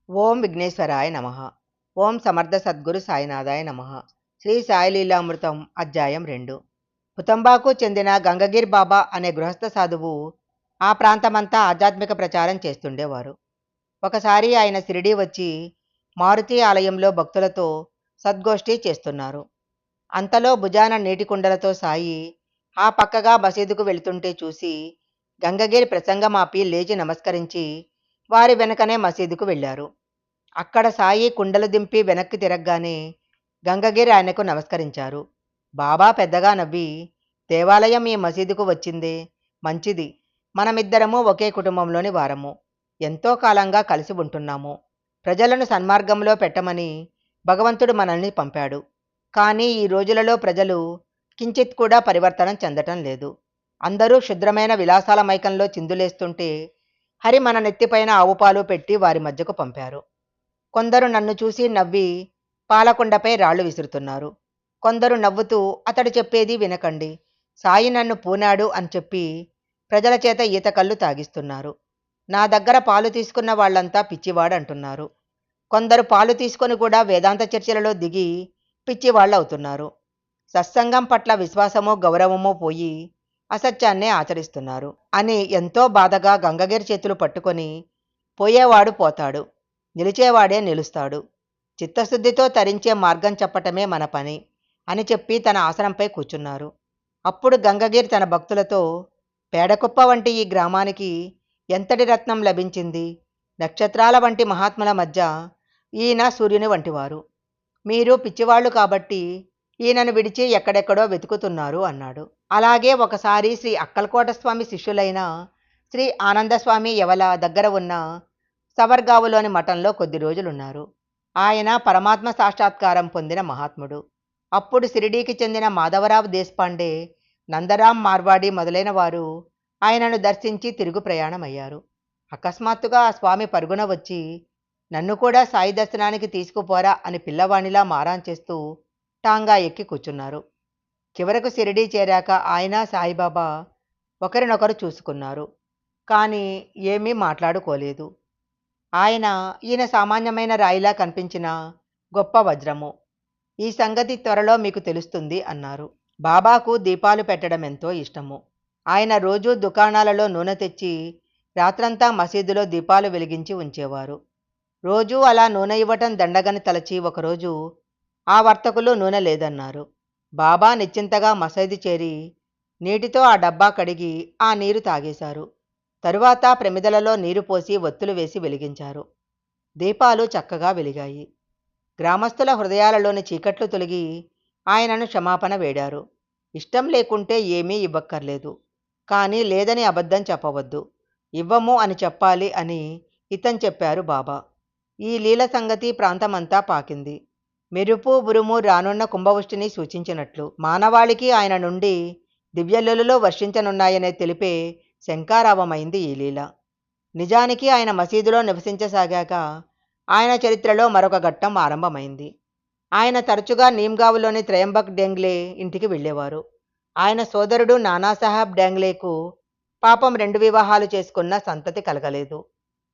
ఓం విఘ్నేశ్వరాయ నమః. ఓం సమర్థ సద్గురు సాయినాథాయ నమః. శ్రీ సాయిలీలామృతం అధ్యాయం 2. పుతంబాకు చెందిన గంగగిరి బాబా అనే గృహస్థ సాధువు ఆ ప్రాంతమంతా ఆధ్యాత్మిక ప్రచారం చేస్తుండేవారు. ఒకసారి ఆయన షిరిడీ వచ్చి మారుతి ఆలయంలో భక్తులతో సద్గోష్ఠి చేస్తున్నారు. అంతలో భుజాన నీటి కుండలతో సాయి ఆ పక్కగా మసీదుకు వెళుతుంటే చూసి గంగగిరి ప్రసంగం ఆపి లేచి నమస్కరించి వారి వెనకనే మసీదుకు వెళ్ళారు. అక్కడ సాయి కుండలు దింపి వెనక్కి తిరగగానే గంగగిరి ఆయనకు నమస్కరించారు. బాబా పెద్దగా నవ్వి, దేవాలయం ఈ మసీదుకు వచ్చిందే మంచిది. మనమిద్దరము ఒకే కుటుంబంలోని వారము. ఎంతో కాలంగా కలిసి ఉంటున్నాము. ప్రజలను సన్మార్గంలో పెట్టమని భగవంతుడు మనల్ని పంపాడు. కానీ ఈ రోజులలో ప్రజలు కించిత్ కూడా పరివర్తనం చెందటం లేదు. అందరూ క్షుద్రమైన విలాసాల మైకంలో చిందులేస్తుంటే హరి మన నెత్తిపైన ఆవుపాలు పెట్టి వారి మధ్యకు పంపారు. కొందరు నన్ను చూసి నవ్వి పాలకొండపై రాళ్లు విసురుతున్నారు. కొందరు నవ్వుతూ అతడు చెప్పేది వినకండి, సాయి నన్ను పూనాడు అని చెప్పి ప్రజల చేత ఈత కళ్ళు తాగిస్తున్నారు. నా దగ్గర పాలు తీసుకున్న వాళ్ళంతా పిచ్చివాడు అంటున్నారు. కొందరు పాలు తీసుకొని కూడా వేదాంత చర్చలలో దిగి పిచ్చివాళ్ళు అవుతున్నారు. సత్సంగం పట్ల విశ్వాసమో గౌరవమో పోయి అసత్యాన్నే ఆచరిస్తున్నారు అని ఎంతో బాధగా గంగగిరి చేతులు పట్టుకొని, పోయేవాడు పోతాడు, నిలిచేవాడే నిలుస్తాడు. చిత్తశుద్ధితో తరించే మార్గం చెప్పటమే మన పని అని చెప్పి తన ఆసనంపై కూర్చున్నారు. అప్పుడు గంగగిరి తన భక్తులతో, పేడకుప్ప వంటి ఈ గ్రామానికి ఎంతటి రత్నం లభించింది. నక్షత్రాల వంటి మహాత్ముల మధ్య ఈయన సూర్యుని వంటివారు. మీరు పిచ్చివాళ్లు కాబట్టి ఈయనను విడిచి ఎక్కడెక్కడో వెతుకుతున్నారు అన్నాడు. అలాగే ఒకసారి శ్రీ అక్కలకోట స్వామి శిష్యులైన శ్రీ ఆనందస్వామి యవల దగ్గర ఉన్న సవర్గావులోని మఠంలో కొద్ది రోజులున్నారు. ఆయన పరమాత్మ సాక్షాత్కారం పొందిన మహాత్ముడు. అప్పుడు షిరిడీకి చెందిన మాధవరావు దేశపాండే, నందరాం మార్వాడి మొదలైన వారు ఆయనను దర్శించి తిరుగు ప్రయాణమయ్యారు. అకస్మాత్తుగా ఆ స్వామి పరుగున వచ్చి, నన్ను కూడా సాయి దర్శనానికి తీసుకుపోరా అని పిల్లవాణిలా మారాన్ చేస్తూ టాంగా ఎక్కి కూర్చున్నారు. చివరకు షిరిడీ చేరాక ఆయన సాయిబాబా ఒకరినొకరు చూసుకున్నారు. కానీ ఏమీ మాట్లాడుకోలేదు. ఈయన సామాన్యమైన రాయిలా కనిపించిన గొప్ప వజ్రము. ఈ సంగతి త్వరలో మీకు తెలుస్తుంది అన్నారు. బాబాకు దీపాలు పెట్టడం ఎంతో ఇష్టము. ఆయన రోజూ దుకాణాలలో నూనె తెచ్చి రాత్రంతా మసీదులో దీపాలు వెలిగించి ఉంచేవారు. రోజూ అలా నూనె ఇవ్వటం దండగని తలచి ఒకరోజు ఆ వర్తకులు నూనె లేదన్నారు. బాబా నిశ్చింతగా మసీదు చేరి నీటితో ఆ డబ్బా కడిగి ఆ నీరు తాగేశారు. తరువాత ప్రమిదలలో నీరు పోసి ఒత్తులు వేసి వెలిగించారు. దీపాలు చక్కగా వెలిగాయి. గ్రామస్తుల హృదయాలలోని చీకట్లు తొలగి ఆయనను క్షమాపణ వేడారు. ఇష్టం లేకుంటే ఏమీ ఇవ్వక్కర్లేదు, కానీ లేదని అబద్ధం చెప్పవద్దు, ఇవ్వము అని చెప్పాలి అని హితం చెప్పారు బాబా. ఈ లీల సంగతి ప్రాంతమంతా పాకింది. మెరుపు ఉరుము రానున్న కుంభవృష్టిని సూచించినట్లు మానవాళికి ఆయన నుండి దివ్యలులలో వర్షించనున్నాయనే తెలిపే శంకారావమైంది ఈ లీల. నిజానికి ఆయన మసీదులో నివసించసాగాక ఆయన చరిత్రలో మరొక ఘట్టం ఆరంభమైంది. ఆయన తరచుగా నీమ్గావ్లోని త్రయంబక్ డెంగ్లే ఇంటికి వెళ్ళేవారు. ఆయన సోదరుడు నానాసాహెబ్ డెంగ్లేకు పాపం 2 వివాహాలు చేసుకున్న సంతతి కలగలేదు.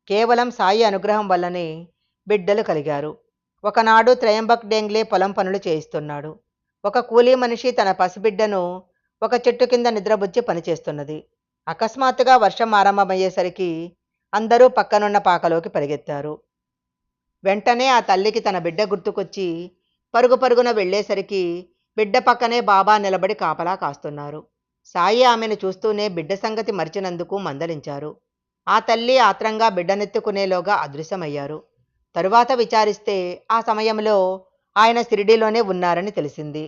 కేవలం సాయి అనుగ్రహం వల్లనే బిడ్డలు కలిగారు. ఒకనాడు త్రయంబక్ డెంగ్లే పొలం పనులు చేయిస్తున్నాడు. ఒక కూలీ మనిషి తన పసిబిడ్డను ఒక చెట్టు కింద నిద్రబుచ్చి పనిచేస్తున్నది. అకస్మాత్తుగా వర్షం ఆరంభమయ్యేసరికి అందరూ పక్కనున్న పాకలోకి పరిగెత్తారు. వెంటనే ఆ తల్లికి తన బిడ్డ గుర్తుకొచ్చి పరుగు పరుగున వెళ్లేసరికి బిడ్డ పక్కనే బాబా నిలబడి కాపలా కాస్తున్నారు. సాయి ఆమెను చూస్తూనే బిడ్డ సంగతి మరిచినందుకు మందలించారు. ఆ తల్లి ఆత్రంగా బిడ్డనెత్తుకునేలోగా అదృశ్యమయ్యారు. తరువాత విచారిస్తే ఆ సమయంలో ఆయన షిరిడీలోనే ఉన్నారని తెలిసింది.